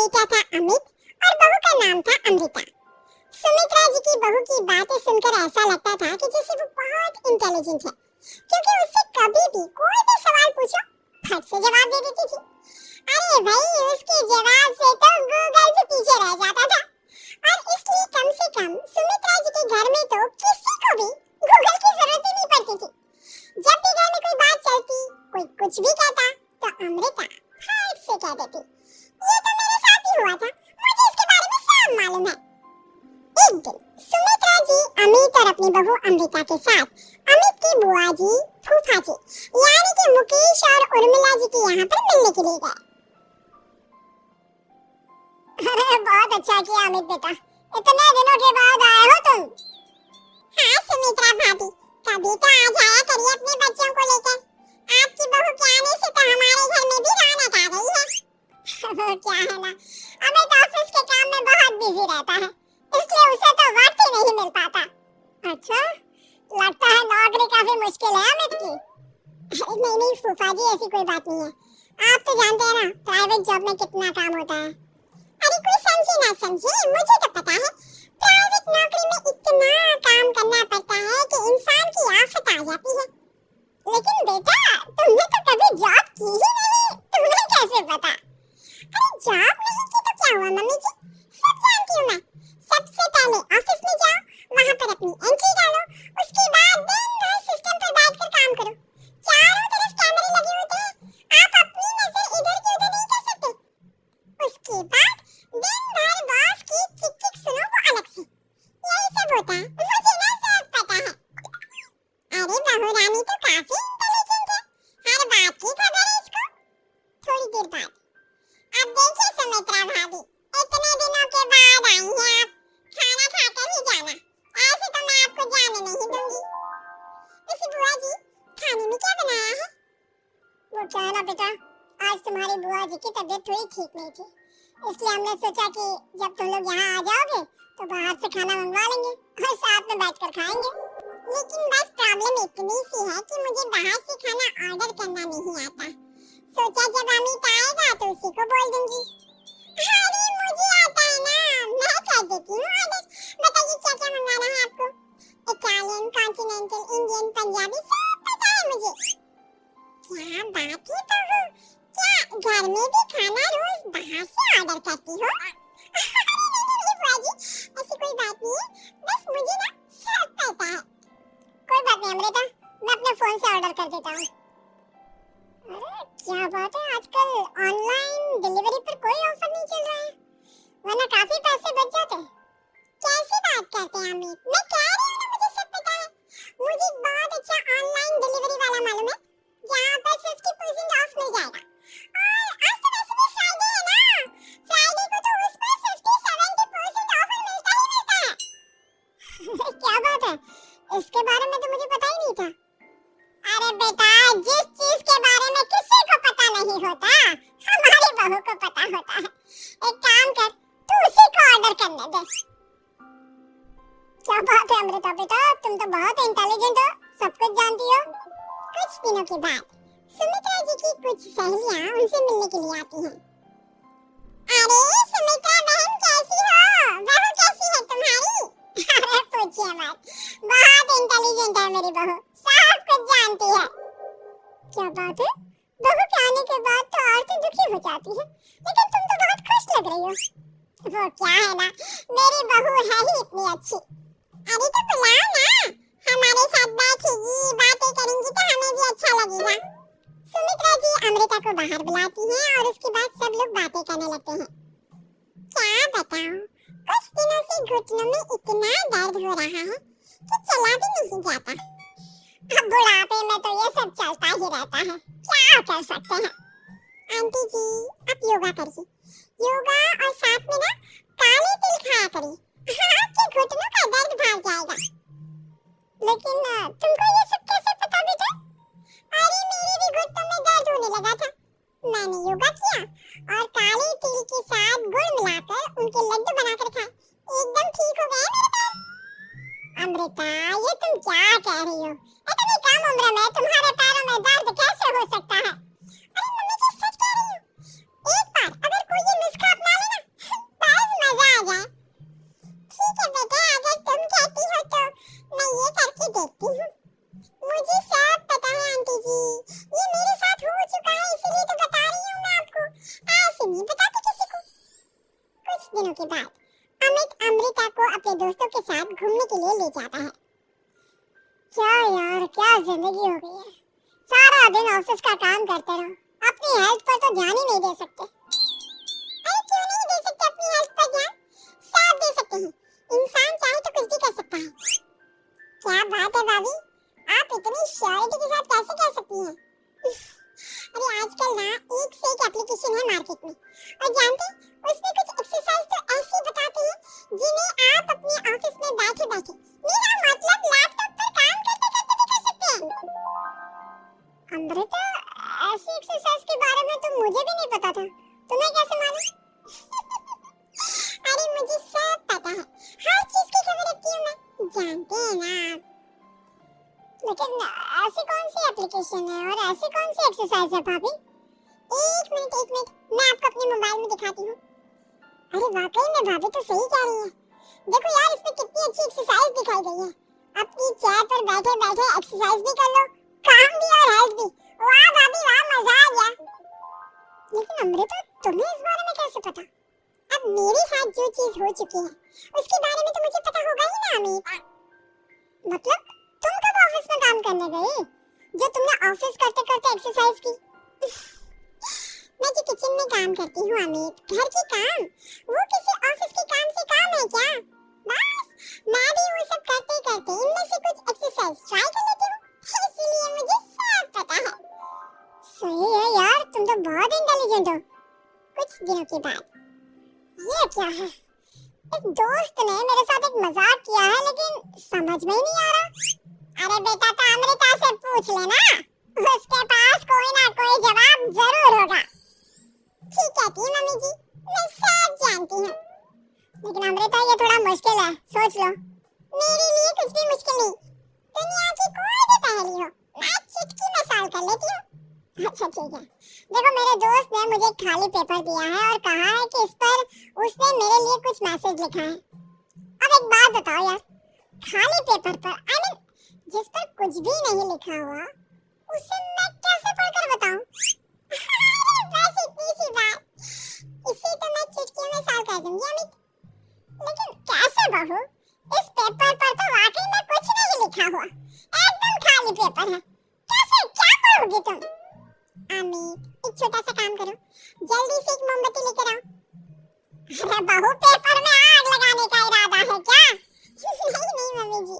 बेटा था अमित और बहू का नाम था अमृता। सुमित्रा जी की बहू की बातें सुनकर ऐसा लगता था कि जैसे वो बहुत इंटेलिजेंट है, क्योंकि उससे कभी भी कोई भी सवाल पूछो फट से जवाब दे देती थी। अरे भाई, उसके जवाब से तो गूगल भी पीछे रह जाता था। और इसलिए कम से कम सुमित्रा जी के घर में तो किसी को भी गूगल की जरूरत ही नहीं पड़ती थी। जब भी घर में कोई बात चलती, कोई कुछ भी कहता, तो अमृता फट से कह देती, ये तो मेरे साथ ही हुआ था, मुझे इसके बारे में सब मालूम है। एक दिन सुमित्रा जी अमित और अपनी बहू अमृता के साथ अमित की बुआ जी, फूफा जी यानी कि मुकेश और उर्मिला जी के यहाँ पर मिलने के लिए गए। अरे बहुत अच्छा किया अमित बेटा, इतने दिनों के बाद आए हो तुम। हाँ सुमित्रा भाभी, कभी तो आ जाया करिए अपने बच्चों को लेकर। आपकी बहू के आने से तो हमारे घर में भी रौनक आ गई है। वो क्या है ना, अमित ऑफिस के काम में बहुत बिजी रहता है, इसलिए उसे तो वक्त ही नहीं मिल पाता। अच्छा, लगता है नौकरी काफी मुश्किल है अमित की। नहीं नहीं फूफा जी, ऐसी कोई बात नहीं है। आप तो जानते हैं ना प्राइवेट जॉब में कितना काम होता है। अरे कोई समझे ना समझे, मुझे तो पता है प्राइवेट नौकरी में इतना काम करना पड़ता है कि इंसान की आफत आ जाती है। लेकिन बेटा, तुमने तो कभी जॉब की ही नहीं, तुम्हें कैसे पता? अरे जॉब नहीं की तो क्या हुआ मम्मी जी, सब जानती हूँ मैं। सबसे पहले ऑफिस में जाओ, वहाँ पर अपनी एंट्री डालो, उसके बाद दिन भर सिस्टम पर बैठकर काम करो। चारों तरफ कैमरे लगे होते हैं, आप अपनी नजर इधर की उधर नहीं कर सकते। उसके बाद दिन भर बॉस की चिक चिक सुनो, वो अलग से। यही सब होता है, मुझे ना सब पता है। अरे बहू रानी तो काफी इंटेलिजेंट है, हर बात की खबर है इसको। थोड़ी देर बाद, अब देखिए सुमित्रा भाभी, इतने दिनों के बाद आई हैं आप, खाना खाकर ही जाना, ऐसे तो मैं आपको जाने नहीं दूंगी। वैसे बुआ जी, खाने में क्या बनाया है? वो क्या है ना बेटा, आज तुम्हारी बुआ जी की तबीयत थोड़ी ठीक नहीं थी, इसलिए हमने सोचा कि जब तुम लोग यहाँ आ जाओगे तो बाहर से खाना मंगवा लेंगे और साथ में बैठकर खाएंगे। लेकिन बस प्रॉब्लम इतनी सी है कि मुझे बाहर से खाना ऑर्डर करना नहीं आता। सोचा जब अमित आएगा तो उसी को बोल दूंगी। अरे मुझे आता है ना, मैं कर देती हूँ ऑर्डर। बताइए क्या क्या मंगाना है आपको? इटालियन, कॉन्टिनेंटल, इंडियन, पंजाबी सब पता है मुझे। क्या बात है बहू, क्या घर में भी खाना रोज बाहर से ऑर्डर करती हो? नहीं बुआ जी, ऐसी कोई बात नहीं है, बस मुझे ना सब पता है। कोई बात नहीं अमृता, मैं अपने फोन से ऑर्डर कर देता हूँ। अरे क्या बात है, आजकल ऑनलाइन डिलीवरी पर कोई ऑफर नहीं चल रहा है, वरना काफी पैसे बच जाते। कैसी बात करते हैं अमित, मैं कह रही हूँ ना मुझे सब पता है। मुझे बहुत अच्छा ऑनलाइन डिलीवरी वाला मालूम है, जहाँ पर 50% ऑफ मिल जाएगा। और आज तो वैसे भी फ्राइडे है ना, फ्राइडे को तो उस पर 50-70% ऑफर मिलता ही मिलता है। क्या बात है, इसके बारे में तो मुझे पता ही नहीं था। अरे बेटा, जिस चीज के बारे में किसी को पता नहीं होता, हमारी बहू को पता होता है। एक काम कर, तू उसी को ऑर्डर करने दे। क्या बात है अमृता बेटा, तुम तो बहुत इंटेलिजेंट हो, सब कुछ जानती हो। कुछ दिनों के बाद सुमित्रा जी की कुछ सहेलियां उनसे मिलने के लिए आती हैं। अरे सुमित्रा बहन कैसी हो, बहू कैसी है तुम्हारी? अरे पूछिए मत, बहुत इंटेलिजेंट है मेरी बहू, सब कुछ जानती है। क्या बात है, बहू के आने के बाद तो औरतें दुखी हो जाती है, लेकिन तुम तो बहुत खुश लग रही हो। वो क्या है ना, मेरी बहू है ही इतनी अच्छी। अरे तो बुलाओ ना, हमारे साथ बैठेगी, बातें करेंगी तो हमें भी अच्छा लगेगा। सुमित्रा जी अमृता को बाहर बुलाती हैं और उसके बाद सब लोग बातें करने लगते हैं। क्या बताऊं, कुछ दिनों से घुटनों में इतना दर्द हो रहा है कि चला भी नहीं जाता। अब बुढ़ापे में तो ये सब चलता ही रहता है, क्या कर सकते हैं। आंटी जी आप योगा करिए, योगा और साथ में ना काले तिल खाया करिए, आपके घुटनों का दर्द भाग जाएगा। लेकिन तुमको ये सब कैसे पता बेटा? अरे मेरे भी घुटनों में दर्द होने लगा था, मैंने योगा किया और काले तिल के साथ गुड़ मिलाकर उनके लड्डू बनाकर खाए, एकदम ठीक हो गए मेरे पैर। अमृता ये तुम क्या कह रही हो, इतनी कम उम्र में तुम्हारे पैरों में दर्द कैसे हो सकता है? अरे मम्मी जी सच कह रही हूँ, एक बार अगर कोई ये नुस्खा अपना ले ना नहीं बताती किसी को। कुछ दिनों के बाद अमित अमृता को अपने दोस्तों के साथ घूमने के लिए ले जाता है। क्या यार, क्या जिंदगी हो गई है। सारा दिन ऑफिस का काम करते रहो, अपनी हेल्थ पर तो ध्यान ही नहीं दे सकते। अरे क्यों नहीं दे सकते अपनी हेल्थ पर ध्यान? सब दे सकते हैं, इंसान चाहे तो कुछ भी कर सकता है। क्या बात है भाभी, आप इतनी श्योरिटी के साथ कैसे कह सकती हैं? अरे आजकल ना एक से एक एप्लीकेशन है मार्केट में, और जानते उसमें कुछ एक्सरसाइज तो ऐसी बताते हैं जिन्हें आप अपने ऑफिस में बैठे बैठे, मेरा मतलब लैपटॉप पर काम करते करते भी कर सकते हैं। अमृता, ऐसी एक्सरसाइज के बारे में तो मुझे भी नहीं पता था, तुम्हें कैसे मालूम? अरे मुझे सब पता है, हर चीज की खबर रखती हूँ मैं, जानते हैं ना आप। लेकिन ऐसी कौन सी एप्लीकेशन है और ऐसी कौन सी एक्सरसाइज है भाभी? एक मिनट, मैं आपको अपने मोबाइल में दिखाती हूँ। अरे वाकई में भाभी तो सही कह रही है। देखो यार, इसमें कितनी अच्छी एक्सरसाइज दिखाई गई है। अपनी चेयर पर बैठे बैठे एक्सरसाइज भी कर लो, काम भी और हेल्थ भी। वाह भाभी वाह, मजा आ गया। लेकिन अमृता, तुम्हें इस बारे में कैसे पता? अब मेरे साथ जो चीज हो चुकी है उसके बारे में तो मुझे पता होगा ही ना अमित। मतलब तुम कब ऑफिस में काम करने गई जो तुमने ऑफिस करते करते एक्सरसाइज की? मैं जो किचन में काम करती हूँ अमित, घर के काम, वो किसी ऑफिस के काम से काम है क्या? बस मैं भी वो सब करते करते इनमें से कुछ एक्सरसाइज ट्राई कर लेती हूँ, इसलिए मुझे सब पता है। सही है यार, तुम तो बहुत इंटेलिजेंट हो। कुछ दिनों के बाद, ये क्या है? एक दोस्त ने मेरे साथ एक मजाक किया है, लेकिन समझ में ही नहीं आ रहा। अरे बेटा, तो अमृता से पूछ लेना, उसके पास कोई ना कोई जवाब जरूर होगा। ठीक कहती है मम्मी जी, मैं सब जानती हूँ। लेकिन अमृता, ये थोड़ा मुश्किल है, सोच लो। मेरे लिए कुछ भी मुश्किल नहीं, दुनिया की कोई भी पहेली हो मैं चुटकी में सॉल्व कर लेती हूँ। अच्छा ठीक है, देखो मेरे दोस्त ने मुझे एक खाली पेपर दिया है और कहा है कि इस पर उसने मेरे लिए कुछ मैसेज लिखा है। अब एक बात बताओ यार, खाली पेपर पर जिस पर कुछ भी नहीं लिखा हुआ, उसे मैं कैसे पढ़कर बताऊं? बस इतनी सी बात, इसे तो मैं चुटकी में सॉल्व कर दूंगी अमित। लेकिन कैसे बहू, इस पेपर पर तो वाकई में कुछ नहीं लिखा हुआ, एकदम खाली पेपर है, कैसे क्या पढ़ोगी तुम? अमित, एक छोटा सा काम करो, जल्दी से एक मोमबत्ती लेकर आओ। अरे बहू, पेपर में आग लगाने का इरादा है क्या? नहीं मम्मी जी,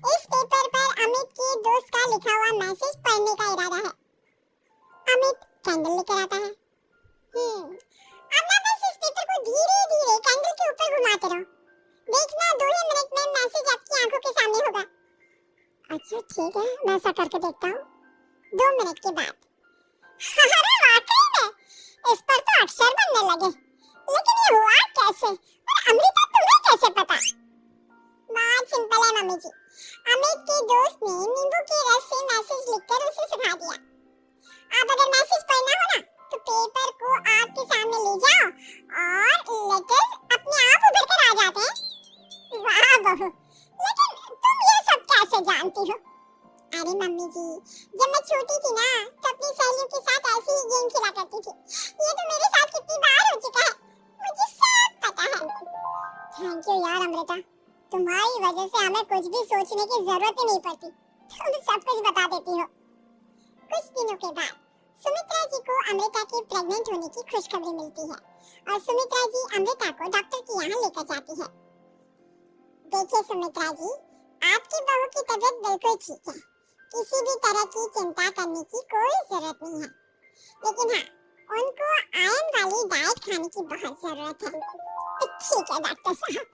इस पेपर पर अमित के दोस्त का लिखा हुआ मैसेज पढ़ने का इरादा है। अमित कैंडल लेकर आता है। अब ना बस इस पेपर को धीरे धीरे कैंडल के ऊपर घुमाते रहो, देखना 2 ही मिनट में मैसेज आपकी आंखों के सामने होगा। अच्छा ठीक है, मैं ऐसा करके देखता हूँ। 2 मिनट के बाद, अरे वाकई में इस पर तो अक्षर बनने लगे, लेकिन ये हुआ कैसे? और अमृता, तुम्हें कैसे पता? बहुत सिंपल है मम्मी जी, अमित के दोस्त ने नींबू के रस से मैसेज लिखकर उसे सिखा दिया। अब अगर मैसेज पढ़ना हो ना, तो पेपर को आपके सामने ले जाओ और लेटर्स अपने आप उभर कर आ जाते हैं। वाह बहू, लेकिन तुम ये सब कैसे जानती हो? अरे मम्मी जी, जब मैं छोटी थी ना, तो अपनी सहेलियों के साथ ऐसे ही गेम खेला करती थी। ये तो मेरे साथ कितनी बार हो चुका है, मुझे सब पता है। थैंक यू यार अमृता, तुम्हारी वजह से हमें कुछ भी सोचने की जरूरत ही नहीं पड़ती, तुम सब कुछ बता देती हो। कुछ दिनों के बाद सुमित्रा जी को अमृता के प्रेग्नेंट होने की खुशखबरी मिलती है और सुमित्रा जी अमृता को डॉक्टर के यहाँ लेकर जाती है। देखिए सुमित्रा जी, आपकी बहू की तबीयत बिल्कुल ठीक है, किसी भी तरह की चिंता करने की कोई जरूरत नहीं है। लेकिन हाँ, उनको आयरन वाली डाइट खाने की बहुत जरूरत है। ठीक है डॉक्टर साहब,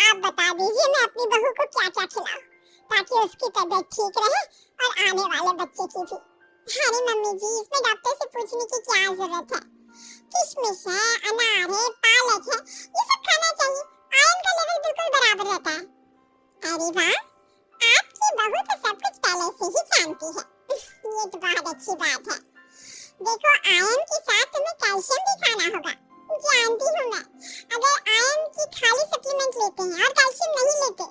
आप बता दीजिए मैं अपनी बहू को क्या क्या खिलाऊं ताकि उसकी तबीयत ठीक रहे और आने वाले बच्चे की भी। अरे मम्मी जी, इसमें डॉक्टर से पूछने की क्या जरूरत है? किशमिश है, अनार है, पालक है, ये सब खाना चाहिए, आयरन का लेवल बिल्कुल बराबर रहता है। अरे वाह, आपकी बहू तो सब कुछ पहले से ही जानती है। ये तो बहुत अच्छी बात है। देखो, आयरन के साथ तुम्हें कैल्शियम भी खाना होगा, जानती हूँ मैं। अगर आयरन की खाली सप्लीमेंट लेते हैं और कैल्शियम नहीं लेते,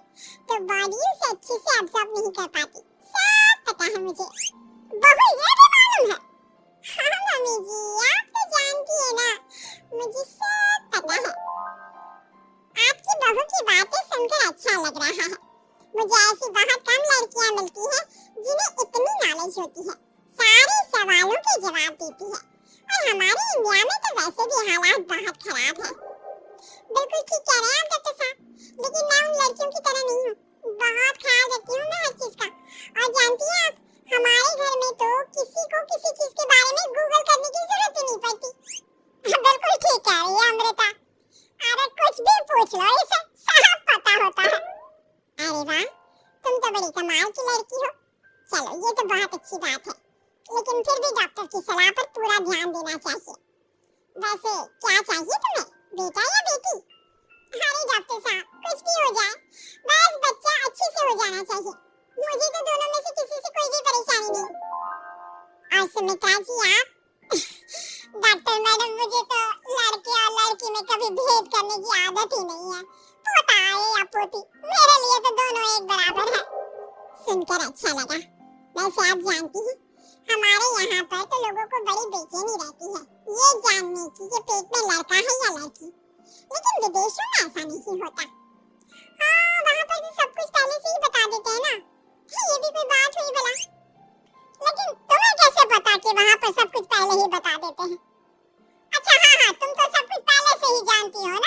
तो बॉडी उसे अच्छे से अब्सॉर्ब नहीं कर पाती, सब पता है मुझे। बहू, ये भी मालूम है? हाँ मम्मी जी, आप तो जानती है ना, मुझे मुझे सब पता है। आपकी बहू की बातें सुनकर अच्छा लग रहा है। मुझे ऐसी बहुत कम लड़कियां मिलती हैं जिन्हें इतनी नॉलेज होती है, सारे सवालों के जवाब देती है। और हमारे इंडिया में तो वैसे भी हालात बहुत खराब है। बिल्कुल ठीक कह रहे हैं आप डॉक्टर साहब, लेकिन मैं उन लड़कियों की तरह नहीं हूँ। बहुत ख्याल रखती हूँ मैं हर चीज का। और जानती हैं आप, हमारे घर में तो किसी को किसी चीज के बारे में गूगल करने की जरूरत ही नहीं पड़ती। बिल्कुल ठीक कह रही है अमृता। अरे कुछ भी पूछ लो, इसे सब पता होता है। अरे वाह, तुम तो बड़ी कमाल की लड़की हो। चलो ये तो बहुत अच्छी बात है, लेकिन फिर भी डॉक्टर की सलाह पर पूरा ध्यान देना चाहिए। वैसे क्या चाहिए तुम्हें, बेटा या बेटी? अरे डॉक्टर साहब, कुछ भी हो जाए, बस बच्चा अच्छे से हो जाना चाहिए। मुझे तो दोनों में से किसी से कोई भी परेशानी नहीं। और सुमित्रा जी आप डॉक्टर मैडम, मुझे तो लड़के और लड़की में कभी भेद करने की आदत ही नहीं है। पोता है या पोती, मेरे लिए तो दोनों एक बराबर है। सुनकर अच्छा लगा। वैसे आप जानती हैं, हमारे यहाँ पर तो लोगों को बड़ी बेचैनी रहती है ये जानने की कि पेट में लड़का है या लड़की। लेकिन विदेशों में ऐसा नहीं होता। हाँ, वहाँ पर तो सब कुछ पहले से ही बता देते हैं ना। ये भी कोई बात हुई भला? लेकिन तुम्हें कैसे पता कि वहाँ पर सब कुछ पहले ही बता देते हैं? अच्छा हाँ हाँ, तुम तो सब कुछ पहले से ही जानती हो